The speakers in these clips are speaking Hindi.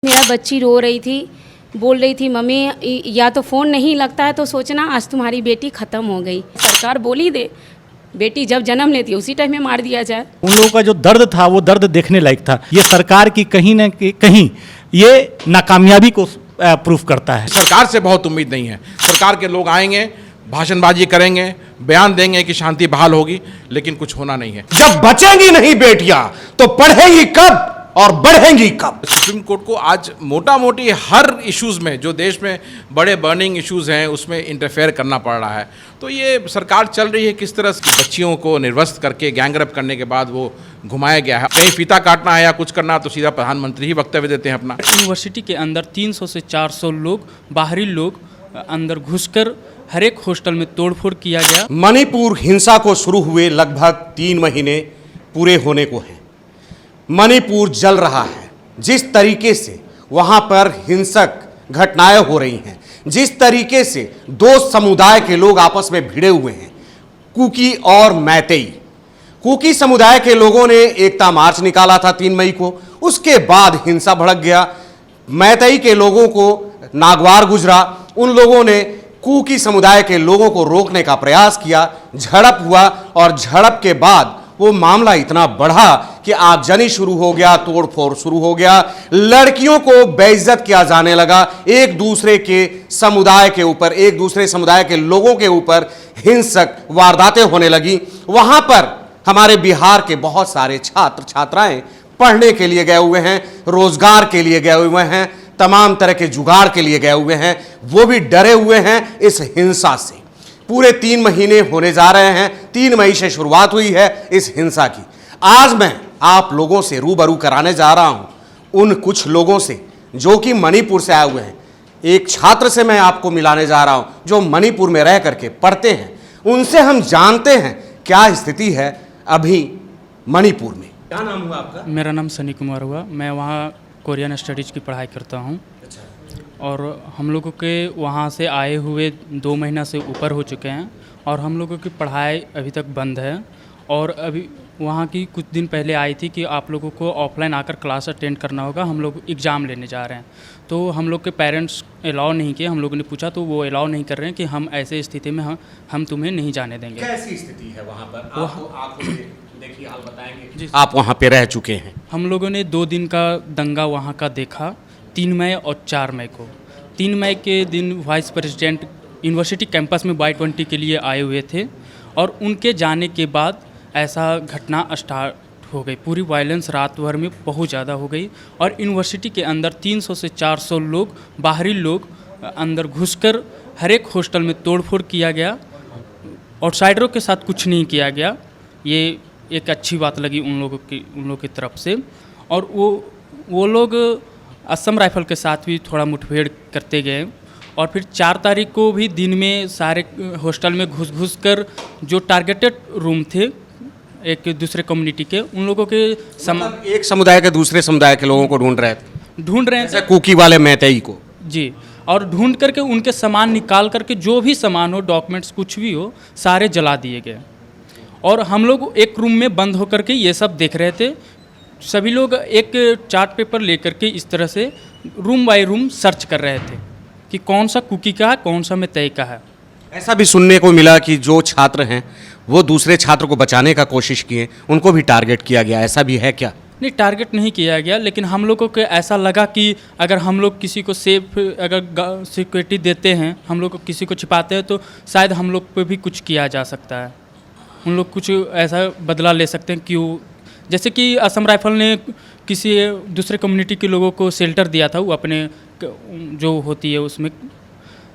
मेरा बच्ची रो रही थी, बोल रही थी मम्मी या तो फ़ोन नहीं लगता है तो सोचना आज तुम्हारी बेटी ख़त्म हो गई। सरकार बोली दे बेटी जब जन्म लेती है उसी टाइम में मार दिया जाए। उन लोगों का जो दर्द था वो दर्द देखने लायक था। ये सरकार की कहीं न कहीं ये नाकामयाबी को प्रूफ करता है। सरकार से बहुत उम्मीद नहीं है। सरकार के लोग आएंगे, भाषणबाजी करेंगे, बयान देंगे कि शांति बहाल होगी, लेकिन कुछ होना नहीं है। जब बचेंगी नहीं बेटियां तो पढ़ेंगी कब और बढ़ेंगी कब? सुप्रीम कोर्ट को आज मोटा मोटी हर इश्यूज में जो देश में बड़े बर्निंग इश्यूज हैं उसमें इंटरफेयर करना पड़ रहा है। तो ये सरकार चल रही है किस तरह से बच्चियों को निर्वस्त्र करके गैंगरेप करने के बाद वो घुमाया गया है। कहीं फीता काटना है या कुछ करना तो सीधा प्रधानमंत्री ही वक्तव्य देते हैं अपना। यूनिवर्सिटी के अंदर 300 से 400 लोग बाहरी लोग अंदर घुसकर हर एक हॉस्टल में तोड़फोड़ किया गया। मणिपुर हिंसा को शुरू हुए लगभग 3 महीने पूरे होने को हैं। मणिपुर जल रहा है। जिस तरीके से वहां पर हिंसक घटनाएं हो रही हैं, जिस तरीके से दो समुदाय के लोग आपस में भिड़े हुए हैं, कुकी और मैतेई। कुकी समुदाय के लोगों ने एकता मार्च निकाला था 3 मई को, उसके बाद हिंसा भड़क गया। मैतेई के लोगों को नागवार गुजरा, उन लोगों ने कुकी समुदाय के लोगों को रोकने का प्रयास किया, झड़प हुआ और झड़प के बाद वो मामला इतना बढ़ा कि आगजनी शुरू हो गया, तोड़फोड़ शुरू हो गया, लड़कियों को बेइज्जत किया जाने लगा, एक दूसरे के समुदाय के ऊपर, एक दूसरे समुदाय के लोगों के ऊपर हिंसक वारदातें होने लगी। वहां पर हमारे बिहार के बहुत सारे छात्र छात्राएं पढ़ने के लिए गए हुए हैं, रोजगार के लिए गए हुए हैं, तमाम तरह के जुगाड़ के लिए गए हुए हैं, वो भी डरे हुए हैं इस हिंसा से। पूरे 3 महीने होने जा रहे हैं। 3 मई से शुरुआत हुई है इस हिंसा की। आज मैं आप लोगों से रूबरू कराने जा रहा हूं उन कुछ लोगों से जो कि मणिपुर से आए हुए हैं। एक छात्र से मैं आपको मिलाने जा रहा हूं जो मणिपुर में रह करके पढ़ते हैं। उनसे हम जानते हैं क्या स्थिति है अभी मणिपुर में। क्या नाम हुआ आपका? मेरा नाम सनी कुमार हुआ। मैं वहाँ कोरियन स्टडीज़ की पढ़ाई करता हूँ। और हम लोगों के वहाँ से आए हुए 2 महीना से ऊपर हो चुके हैं और हम लोगों की पढ़ाई अभी तक बंद है। और अभी वहाँ की कुछ दिन पहले आई थी कि आप लोगों को ऑफलाइन आकर क्लास अटेंड करना होगा, हम लोग एग्ज़ाम लेने जा रहे हैं। तो हम लोग के पेरेंट्स अलाउ नहीं किए। हम लोगों ने पूछा तो वो अलाउ नहीं कर रहे हैं कि हम ऐसे स्थिति में हम तुम्हें नहीं जाने देंगे। कैसी स्थिति है वहाँ पर? आप देखिए, हाल बताएंगे। आप वहाँ पे रह चुके हैं। हम लोगों ने 2 दिन का दंगा वहाँ का देखा, 3 मई और 4 मई को। 3 मई के दिन वाइस प्रेसिडेंट यूनिवर्सिटी कैंपस में Y20 के लिए आए हुए थे और उनके जाने के बाद ऐसा घटना स्टार्ट हो गई। पूरी वायलेंस रात भर में बहुत ज़्यादा हो गई और यूनिवर्सिटी के अंदर 300 से 400 लोग बाहरी लोग अंदर घुसकर हर एक हॉस्टल में तोड़फोड़ किया गया। आउटसाइडरों के साथ कुछ नहीं किया गया। ये एक अच्छी बात लगी उन लोगों की तरफ से। और वो लोग असम राइफल के साथ भी थोड़ा मुठभेड़ करते गए। और फिर 4 तारीख को भी दिन में सारे हॉस्टल में घुस कर जो टारगेटेड रूम थे एक दूसरे कम्युनिटी के, उन लोगों के मतलब एक समुदाय के दूसरे समुदाय के लोगों को ढूंढ रहे थे, थे कुकी वाले मैतेई को जी। और ढूंढ करके उनके सामान निकाल करके जो भी सामान हो, डॉक्यूमेंट्स कुछ भी हो, सारे जला दिए गए। और हम लोग एक रूम में बंद होकर के ये सब देख रहे थे। सभी लोग एक चार्ट पेपर लेकर के इस तरह से रूम बाय रूम सर्च कर रहे थे कि कौन सा कुकी का है, कौन सा मैतेई का है। ऐसा भी सुनने को मिला कि जो छात्र हैं वो दूसरे छात्र को बचाने का कोशिश किए, उनको भी टारगेट किया गया। ऐसा भी है क्या? नहीं, टारगेट नहीं किया गया, लेकिन हम लोगों को ऐसा लगा कि अगर हम लोग किसी को सेफ अगर सिक्योरिटी देते हैं, हम लोग को किसी को छिपाते हैं तो शायद हम लोग पे भी कुछ किया जा सकता है। उन लोग कुछ ऐसा बदला ले सकते हैं। क्यों? जैसे कि असम राइफल ने किसी दूसरे कम्युनिटी के लोगों को शेल्टर दिया था, वो अपने जो होती है उसमें,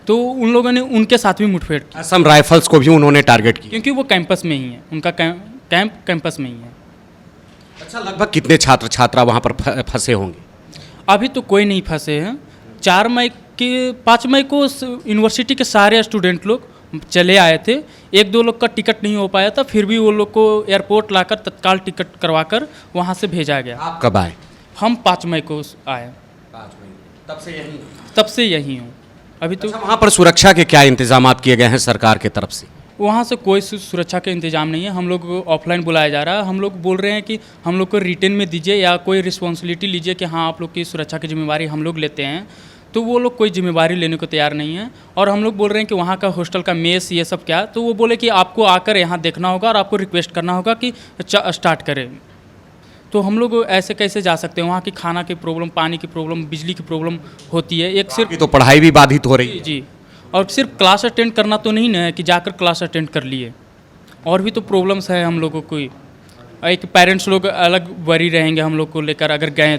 तो उन लोगों ने उनके साथ भी मुठभेड़ की। असम राइफल्स को भी उन्होंने टारगेट किया क्योंकि वो कैंपस में ही है, उनका कैंप कैंपस में ही है। अच्छा, लगभग कितने छात्र छात्रा वहाँ पर फंसे होंगे? अभी तो कोई नहीं फंसे हैं। 5 मई को यूनिवर्सिटी के सारे स्टूडेंट लोग चले आए थे। 1-2 लोग का टिकट नहीं हो पाया था, फिर भी वो लोग को एयरपोर्ट लाकर तत्काल टिकट करवाकर वहाँ से भेजा गया। आप कब आए? हम 5 मई को आए। 5 मई। तब से यहीं हूँ अभी तो। अच्छा, वहाँ पर सुरक्षा के क्या इंतजाम किए गए हैं सरकार की तरफ से? वहाँ से कोई सुरक्षा का इंतजाम नहीं है। हम लोग को ऑफलाइन बुलाया जा रहा है। हम लोग बोल रहे हैं कि हम लोग को रिटेन में दीजिए या कोई रिस्पॉन्सिबिलिटी लीजिए कि हाँ आप लोग की सुरक्षा की जिम्मेवारी हम लोग लेते हैं, तो वो लोग कोई जिम्मेवारी लेने को तैयार नहीं है। और हम लोग बोल रहे हैं कि वहाँ का हॉस्टल का मेस ये सब क्या, तो वो बोले कि आपको आकर यहाँ देखना होगा और आपको रिक्वेस्ट करना होगा कि स्टार्ट करें। तो हम लोग ऐसे कैसे जा सकते हैं? वहाँ की खाना की प्रॉब्लम, पानी की प्रॉब्लम, बिजली की प्रॉब्लम होती है। एक सिर्फ तो पढ़ाई भी बाधित हो रही है। जी, और सिर्फ क्लास अटेंड करना तो नहीं ना है कि जाकर क्लास अटेंड कर लिए, और भी तो प्रॉब्लम्स है हम लोगों को। एक पेरेंट्स लोग अलग वरी रहेंगे हम लोग को लेकर अगर गए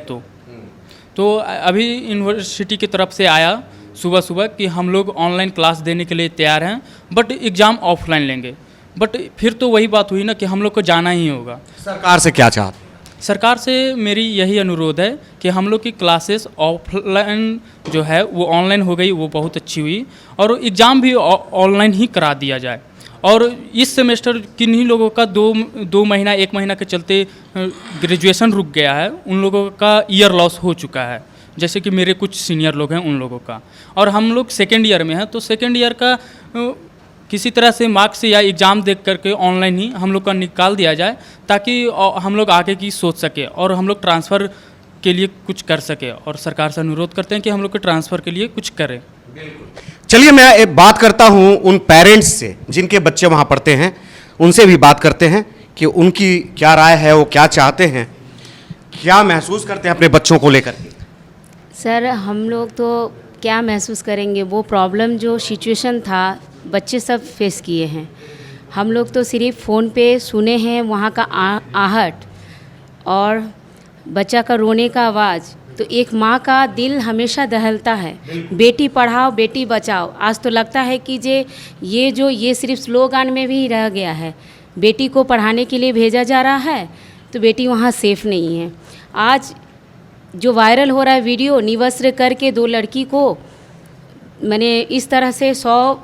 तो अभी यूनिवर्सिटी की तरफ से आया सुबह सुबह कि हम लोग ऑनलाइन क्लास देने के लिए तैयार हैं, बट एग्ज़ाम ऑफलाइन लेंगे। बट फिर तो वही बात हुई ना कि हम लोग को जाना ही होगा। सरकार से क्या चाहते हैं? सरकार से मेरी यही अनुरोध है कि हम लोग की क्लासेस ऑफलाइन जो है वो ऑनलाइन हो गई, वो बहुत अच्छी हुई, और एग्ज़ाम भी ऑनलाइन ही करा दिया जाए। और इस सेमेस्टर किन्हीं लोगों का दो महीना 1 महीना के चलते ग्रेजुएशन रुक गया है, उन लोगों का ईयर लॉस हो चुका है, जैसे कि मेरे कुछ सीनियर लोग हैं उन लोगों का। और हम लोग सेकेंड ईयर में हैं, तो सेकेंड ईयर का किसी तरह से मार्क्स या एग्ज़ाम देख करके ऑनलाइन ही हम लोग का निकाल दिया जाए, ताकि हम लोग आगे की सोच सके और हम लोग ट्रांसफ़र के लिए कुछ कर सके। और सरकार से अनुरोध करते हैं कि हम लोग के ट्रांसफ़र के लिए कुछ करें। चलिए मैं एक बात करता हूं उन पेरेंट्स से जिनके बच्चे वहां पढ़ते हैं, उनसे भी बात करते हैं कि उनकी क्या राय है, वो क्या चाहते हैं, क्या महसूस करते हैं अपने बच्चों को लेकर। सर हम लोग तो क्या महसूस करेंगे, वो प्रॉब्लम जो सिचुएशन था बच्चे सब फेस किए हैं। हम लोग तो सिर्फ फ़ोन पे सुने हैं वहाँ का आहट और बच्चा का रोने का आवाज़, तो एक माँ का दिल हमेशा दहलता है। बेटी पढ़ाओ बेटी बचाओ, आज तो लगता है कि ये सिर्फ स्लोगान में भी रह गया है। बेटी को पढ़ाने के लिए भेजा जा रहा है तो बेटी वहाँ सेफ़ नहीं है। आज जो वायरल हो रहा है वीडियो, निवस्त्र करके 2 लड़की को मैंने इस तरह से 100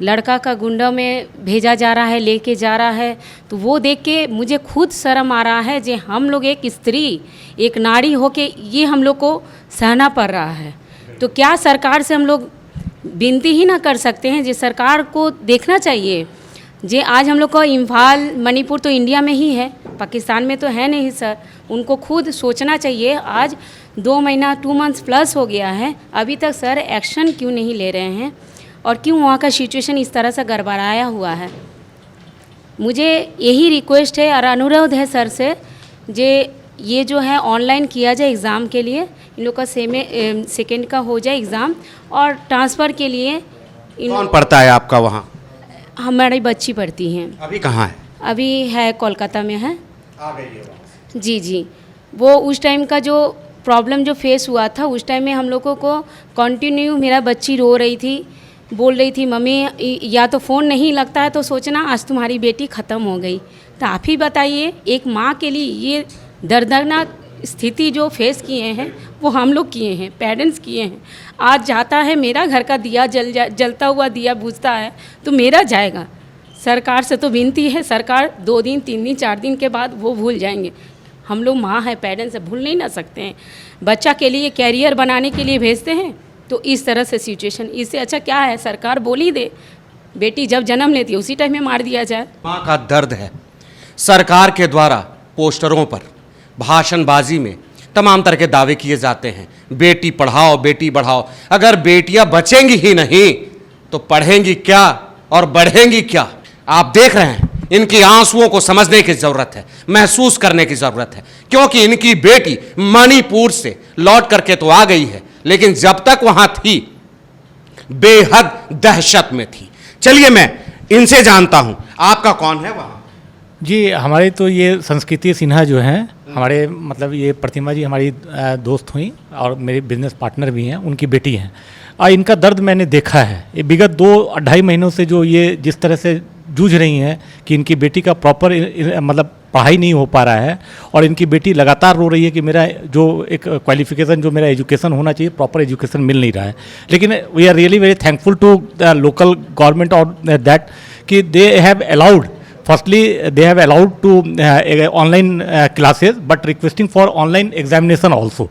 लड़का का गुंडा में भेजा जा रहा है, लेके जा रहा है, तो वो देख के मुझे खुद शर्म आ रहा है। जो हम लोग एक स्त्री, एक नारी होके ये हम लोग को सहना पड़ रहा है, तो क्या सरकार से हम लोग विनती ही ना कर सकते हैं? जो सरकार को देखना चाहिए। जे आज हम लोग को इम्फाल, मणिपुर तो इंडिया में ही है, पाकिस्तान में तो है नहीं सर। उनको खुद सोचना चाहिए। आज 2 महीना 2 मंथ्स प्लस हो गया है, अभी तक सर एक्शन क्यों नहीं ले रहे हैं और क्यों वहाँ का सिचुएशन इस तरह से गड़बड़ाया हुआ है? मुझे यही रिक्वेस्ट है और अनुरोध है सर से, ये जो है ऑनलाइन किया जाए एग्ज़ाम के लिए, इन लोग का सेकेंड का हो जाए एग्ज़ाम, और ट्रांसफ़र के लिए कौन पढ़ता है आपका वहाँ? हमारी बच्ची पढ़ती हैं। अभी कहाँ है? अभी है कोलकाता में है। आ गई है। जी, वो उस टाइम का जो प्रॉब्लम जो फेस हुआ था, उस टाइम में हम लोगों को कंटिन्यू मेरा बच्ची रो रही थी, बोल रही थी मम्मी या तो फ़ोन नहीं लगता है तो सोचना आज तुम्हारी बेटी ख़त्म हो गई। तो आप ही बताइए, एक माँ के लिए ये दर्दनाक स्थिति जो फेस किए हैं वो हम लोग किए हैं, पेरेंट्स किए हैं। आज जाता है मेरा घर का दिया जलता हुआ दिया बुझता है तो मेरा जाएगा। सरकार से तो विनती है, सरकार 2 दिन 3 दिन 4 दिन के बाद वो भूल जाएंगे। हम लोग माँ हैं, पेरेंट्स से भूल नहीं ना सकते हैं। बच्चा के लिए कैरियर बनाने के लिए भेजते हैं तो इस तरह से सिचुएशन, इससे अच्छा क्या है सरकार बोल ही दे, बेटी जब जन्म लेती है उसी टाइम में मार दिया जाए। माँ का दर्द है। सरकार के द्वारा पोस्टरों पर, भाषणबाजी में तमाम तरह के दावे किए जाते हैं, बेटी पढ़ाओ बेटी बढ़ाओ। अगर बेटियां बचेंगी ही नहीं तो पढ़ेंगी क्या और बढ़ेंगी क्या? आप देख रहे हैं, इनकी आंसुओं को समझने की जरूरत है, महसूस करने की जरूरत है, क्योंकि इनकी बेटी मणिपुर से लौट करके तो आ गई है, लेकिन जब तक वहां थी बेहद दहशत में थी। चलिए मैं इनसे जानता हूं, आपका कौन है वहां? जी, हमारे तो ये संस्कृति सिन्हा जो हैं, हमारे मतलब ये प्रतिमा जी हमारी दोस्त हुई और मेरी बिजनेस पार्टनर भी हैं, उनकी बेटी हैं। और इनका दर्द मैंने देखा है। ये विगत 2-2.5 महीनों से जो ये जिस तरह से जूझ रही हैं कि इनकी बेटी का प्रॉपर मतलब पढ़ाई नहीं हो पा रहा है, और इनकी बेटी लगातार रो रही है कि मेरा जो एक क्वालिफिकेशन, जो मेरा एजुकेशन होना चाहिए, प्रॉपर एजुकेशन मिल नहीं रहा है। लेकिन we are really very thankful to the local government और दैट कि they have allowed, firstly they have allowed to online classes but requesting for online examination also,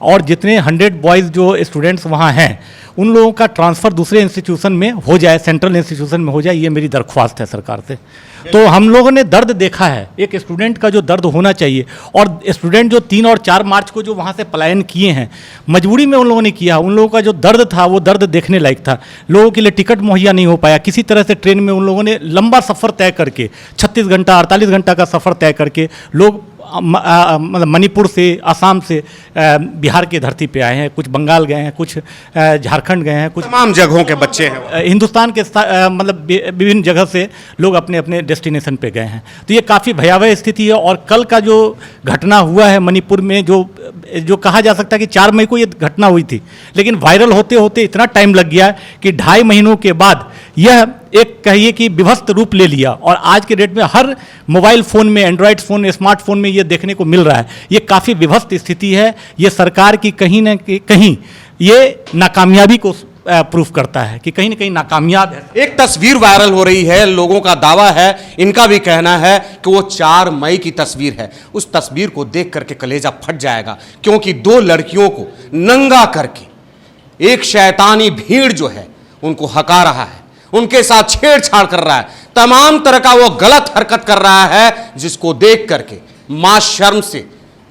और जितने 100 बॉयज़ जो स्टूडेंट्स वहाँ हैं उन लोगों का ट्रांसफ़र दूसरे इंस्टीट्यूशन में हो जाए, सेंट्रल इंस्टीट्यूशन में हो जाए, ये मेरी दरख्वास्त है सरकार से। तो हम लोगों ने दर्द देखा है, एक स्टूडेंट का जो दर्द होना चाहिए, और स्टूडेंट जो 3 और 4 मार्च को जो वहाँ से पलायन किए हैं, मजबूरी में उन लोगों ने किया, उन लोगों का जो दर्द था वो दर्द देखने लायक था। लोगों के लिए टिकट मुहैया नहीं हो पाया, किसी तरह से ट्रेन में उन लोगों ने लंबा सफ़र तय करके 36 घंटा 48 घंटा का सफ़र तय करके लोग मतलब मणिपुर से, असम से, बिहार की धरती पे आए हैं, कुछ बंगाल गए हैं, कुछ झारखंड गए हैं, कुछ तमाम जगहों के बच्चे हैं। हिंदुस्तान के मतलब विभिन्न जगह से लोग अपने अपने डेस्टिनेशन पे गए हैं। तो ये काफ़ी भयावह स्थिति है। और कल का जो घटना हुआ है मणिपुर में, जो कहा जा सकता है कि 4 मई को ये घटना हुई थी, लेकिन वायरल होते होते इतना टाइम लग गया कि 2.5 महीनों के बाद यह एक कहिए कि विभस्त रूप ले लिया। और आज के डेट में हर मोबाइल फ़ोन में, एंड्रॉयड फ़ोन, स्मार्टफोन में ये देखने को मिल रहा है। ये काफ़ी विभस्त स्थिति है। ये सरकार की कहीं न कहीं ये नाकामयाबी को प्रूफ करता है कि कहीं ना कहीं नाकामयाब है। एक तस्वीर वायरल हो रही है, लोगों का दावा है, इनका भी कहना है कि वो 4 मई की तस्वीर है। उस तस्वीर को देख करके कलेजा फट जाएगा, क्योंकि 2 लड़कियों को नंगा करके एक शैतानी भीड़ जो है उनको हका रहा है, उनके साथ छेड़छाड़ कर रहा है, तमाम तरह का वो गलत हरकत कर रहा है, जिसको देख करके मां शर्म से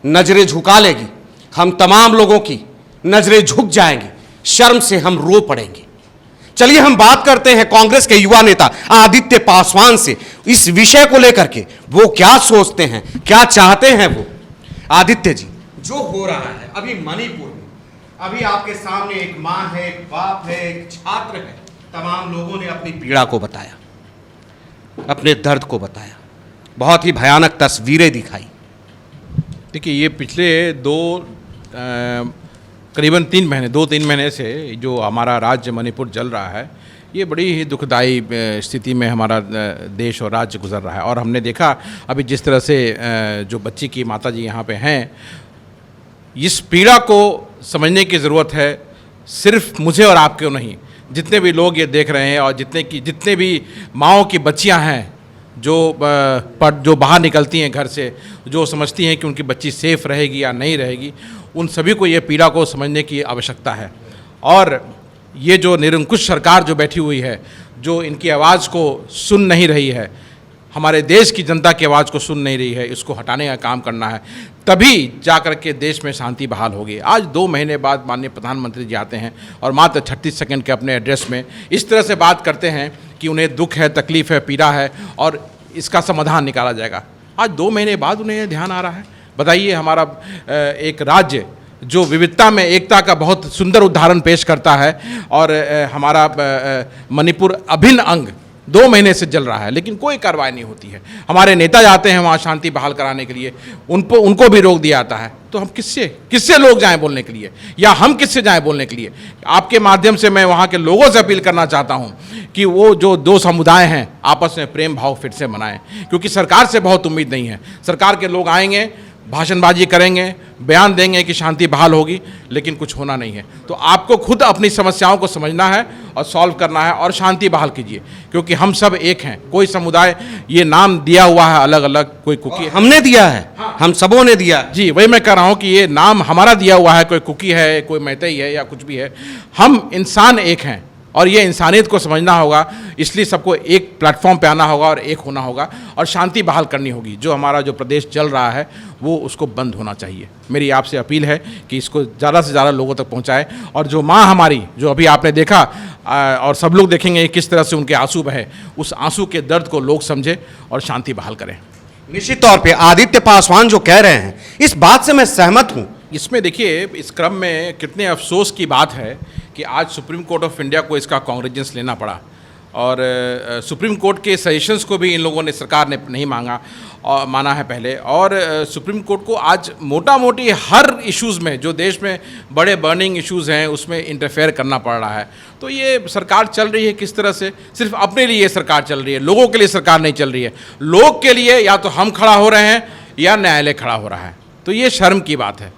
नजरें झुका लेगी। हम तमाम लोगों की नजरें झुक जाएंगी, शर्म से हम रो पड़ेंगे। चलिए हम बात करते हैं कांग्रेस के युवा नेता आदित्य पासवान से, इस विषय को लेकर के वो क्या सोचते हैं, क्या चाहते हैं वो। आदित्य जी, जो हो रहा है अभी मणिपुर में, अभी आपके सामने एक मां है, एक बाप है, एक छात्र है, तमाम लोगों ने अपनी पीड़ा को बताया, अपने दर्द को बताया, बहुत ही भयानक तस्वीरें दिखाई। देखिए, ये पिछले करीबन 2-3 महीने से जो हमारा राज्य मणिपुर जल रहा है, ये बड़ी ही दुखदाई स्थिति में हमारा देश और राज्य गुजर रहा है। और हमने देखा अभी जिस तरह से जो बच्ची की माता जी यहाँ पे हैं, इस पीड़ा को समझने की ज़रूरत है, सिर्फ मुझे और आपको नहीं, जितने भी लोग ये देख रहे हैं और जितने भी माँओं की बच्चियाँ हैं जो बाहर निकलती हैं घर से, जो समझती हैं कि उनकी बच्ची सेफ़ रहेगी या नहीं रहेगी, उन सभी को ये पीड़ा को समझने की आवश्यकता है। और ये जो निरंकुश सरकार जो बैठी हुई है, जो इनकी आवाज़ को सुन नहीं रही है, हमारे देश की जनता की आवाज़ को सुन नहीं रही है, इसको हटाने का काम करना है, तभी जा कर के देश में शांति बहाल होगी। आज 2 महीने बाद माननीय प्रधानमंत्री जी आते हैं और मात्र 36 सेकंड के अपने एड्रेस में इस तरह से बात करते हैं कि उन्हें दुख है, तकलीफ़ है, पीड़ा है और इसका समाधान निकाला जाएगा। आज 2 महीने बाद उन्हें यह ध्यान आ रहा है। बताइए, हमारा एक राज्य जो विविधता में एकता का बहुत सुंदर उदाहरण पेश करता है, और हमारा मणिपुर अभिन्न अंग 2 महीने से जल रहा है, लेकिन कोई कार्रवाई नहीं होती है। हमारे नेता जाते हैं वहाँ शांति बहाल कराने के लिए, उनको भी रोक दिया जाता है। तो हम किससे लोग जाएं बोलने के लिए, या हम किससे जाएं बोलने के लिए? आपके माध्यम से मैं वहाँ के लोगों से अपील करना चाहता हूँ कि वो जो 2 समुदाय हैं आपस में प्रेम भाव फिर से मनाएं, क्योंकि सरकार से बहुत उम्मीद नहीं है। सरकार के लोग आएंगे, भाषणबाजी करेंगे, बयान देंगे कि शांति बहाल होगी, लेकिन कुछ होना नहीं है। तो आपको खुद अपनी समस्याओं को समझना है और सॉल्व करना है और शांति बहाल कीजिए, क्योंकि हम सब एक हैं। कोई समुदाय, ये नाम दिया हुआ है अलग अलग, कोई कुकी, हमने दिया है, हम सबों ने दिया जी, वही मैं कह रहा हूँ कि ये नाम हमारा दिया हुआ है, कोई कुकी है, कोई मैतेई है या कुछ भी है, हम इंसान एक हैं और ये इंसानियत को समझना होगा। इसलिए सबको एक प्लेटफॉर्म पे आना होगा और एक होना होगा और शांति बहाल करनी होगी। जो हमारा जो प्रदेश चल रहा है वो उसको बंद होना चाहिए। मेरी आपसे अपील है कि इसको ज़्यादा से ज़्यादा लोगों तक पहुंचाएं, और जो माँ हमारी, जो अभी आपने देखा और सब लोग देखेंगे किस तरह से उनके आंसू बहे, उस आंसू के दर्द को लोग समझें और शांति बहाल करें। निश्चित तौर पे आदित्य पासवान जो कह रहे हैं, इस बात से मैं सहमत हूँ। इसमें देखिए, इस क्रम में कितने अफसोस की बात है कि आज सुप्रीम कोर्ट ऑफ इंडिया को इसका कॉन्ग्रेजेंस लेना पड़ा, और सुप्रीम कोर्ट के सजेशंस को भी इन लोगों ने, सरकार ने नहीं माना है पहले। और सुप्रीम कोर्ट को आज मोटा मोटी हर इश्यूज़ में, जो देश में बड़े बर्निंग इश्यूज़ हैं, उसमें इंटरफेयर करना पड़ रहा है। तो ये सरकार चल रही है किस तरह से, सिर्फ अपने लिए सरकार चल रही है, लोगों के लिए सरकार नहीं चल रही है। लोग के लिए या तो हम खड़ा हो रहे हैं या न्यायालय खड़ा हो रहा है, तो ये शर्म की बात है।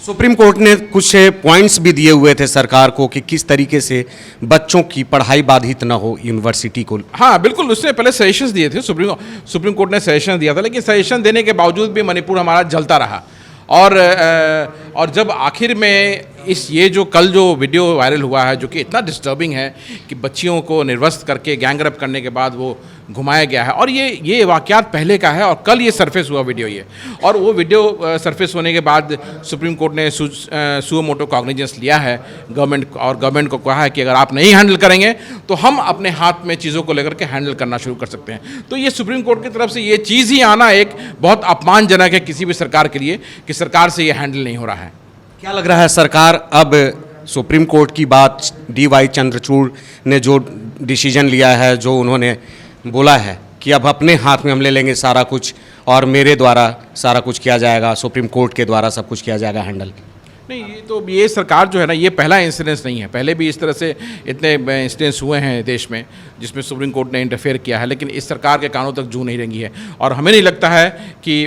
सुप्रीम कोर्ट ने कुछ पॉइंट्स भी दिए हुए थे सरकार को कि किस तरीके से बच्चों की पढ़ाई बाधित न हो यूनिवर्सिटी को। हाँ बिल्कुल, उसने पहले सजेशंस दिए थे, सुप्रीम कोर्ट ने सजेशन दिया था, लेकिन सजेशन देने के बावजूद भी मणिपुर हमारा जलता रहा। और जब आखिर में ये जो कल जो वीडियो वायरल हुआ है, जो कि इतना डिस्टर्बिंग है कि बच्चियों को निर्वस्त्र करके गैंगरेप करने के बाद वो घुमाया गया है, और ये वाक़यात पहले का है और कल ये सरफेस हुआ वीडियो ये, और वो वीडियो सरफेस होने के बाद सुप्रीम कोर्ट ने सुओ मोटो कॉग्निजेंस लिया है गवर्नमेंट को कहा है कि अगर आप नहीं हैंडल करेंगे तो हम अपने हाथ में चीज़ों को लेकर के हैंडल करना शुरू कर सकते हैं। तो ये सुप्रीम कोर्ट की तरफ से ये चीज़ ही आना एक बहुत अपमानजनक है किसी भी सरकार के लिए कि सरकार से ये हैंडल नहीं हो रहा है। क्या लग रहा है सरकार अब सुप्रीम कोर्ट की बात DY चंद्रचूड़ ने जो डिसीजन लिया है, जो उन्होंने बोला है कि अब अपने हाथ में हम ले लेंगे सारा कुछ और मेरे द्वारा सारा कुछ किया जाएगा, सुप्रीम कोर्ट के द्वारा सब कुछ किया जाएगा हैंडल? नहीं, ये सरकार जो है ना, ये पहला इंसिडेंस नहीं है। पहले भी इस तरह से इतने इंसिडेंस हुए हैं देश में जिसमें सुप्रीम कोर्ट ने इंटरफेयर किया है, लेकिन इस सरकार के कानों तक जू नहीं रंगी है। और हमें नहीं लगता है कि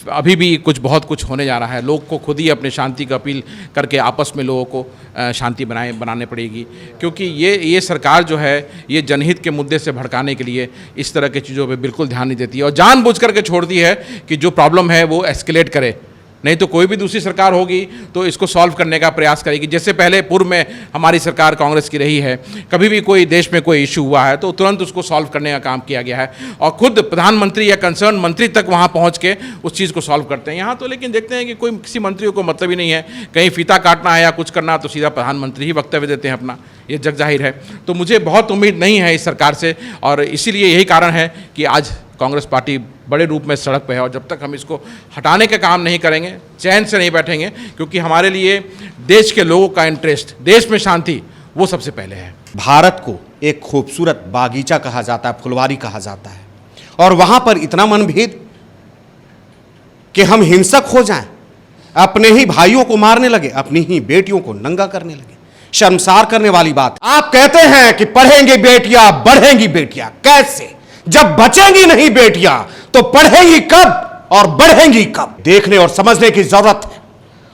अभी भी बहुत कुछ होने जा रहा है। लोग को खुद ही अपने शांति का अपील करके आपस में लोगों को शांति बनाने पड़ेगी, क्योंकि ये सरकार जो है ये जनहित के मुद्दे से भड़काने के लिए इस तरह की चीज़ों पे बिल्कुल ध्यान नहीं देती है और जानबूझ करके छोड़ती है कि जो प्रॉब्लम है वो एस्केलेट करे। नहीं तो कोई भी दूसरी सरकार होगी तो इसको सॉल्व करने का प्रयास करेगी। जैसे पहले पूर्व में हमारी सरकार कांग्रेस की रही है, कभी भी कोई देश में कोई इशू हुआ है तो तुरंत उसको सॉल्व करने का काम किया गया है और खुद प्रधानमंत्री या कंसर्न मंत्री तक वहाँ पहुँच के उस चीज़ को सॉल्व करते हैं। यहाँ तो लेकिन देखते हैं कि कोई किसी मंत्री को मतलब ही नहीं है, कहीं फीता काटना है या कुछ करना तो सीधा प्रधानमंत्री ही वक्तव्य देते हैं अपना, ये जग जाहिर है। तो मुझे बहुत उम्मीद नहीं है इस सरकार से और इसीलिए यही कारण है कि आज कांग्रेस पार्टी बड़े रूप में सड़क पे है। और जब तक हम इसको हटाने का काम नहीं करेंगे, चैन से नहीं बैठेंगे, क्योंकि हमारे लिए देश के लोगों का इंटरेस्ट, देश में शांति, वो सबसे पहले है। भारत को एक खूबसूरत बागीचा कहा जाता है, फुलवारी कहा जाता है, और वहां पर इतना मनभेद कि हम हिंसक हो जाएं, अपने ही भाइयों को मारने लगे, अपनी ही बेटियों को नंगा करने लगे। शर्मसार करने वाली बात। आप कहते हैं कि पढ़ेंगी बेटियां, बढ़ेंगी बेटियां, कैसे? जब बचेंगी नहीं बेटियां तो पढ़ेंगी कब और बढ़ेंगी कब? देखने और समझने की जरूरत है।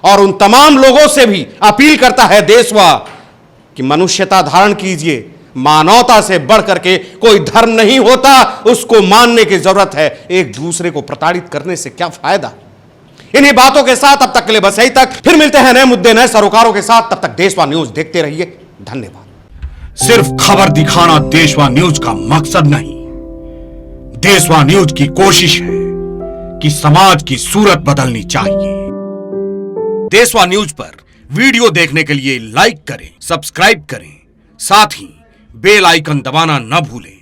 और उन तमाम लोगों से भी अपील करता है देशवा कि मनुष्यता धारण कीजिए, मानवता से बढ़ करके कोई धर्म नहीं होता, उसको मानने की जरूरत है। एक दूसरे को प्रताड़ित करने से क्या फायदा? इन्हीं बातों के साथ अब तक के लिए बस यही तक। फिर मिलते हैं नए मुद्दे, नए सरोकारों के साथ। तब तक देशवा न्यूज देखते रहिए। धन्यवाद। सिर्फ खबर दिखाना देशवा न्यूज का मकसद नहीं, देशवा न्यूज की कोशिश है कि समाज की सूरत बदलनी चाहिए। देशवा न्यूज पर वीडियो देखने के लिए लाइक करें, सब्सक्राइब करें, साथ ही बेल आइकन दबाना न भूलें।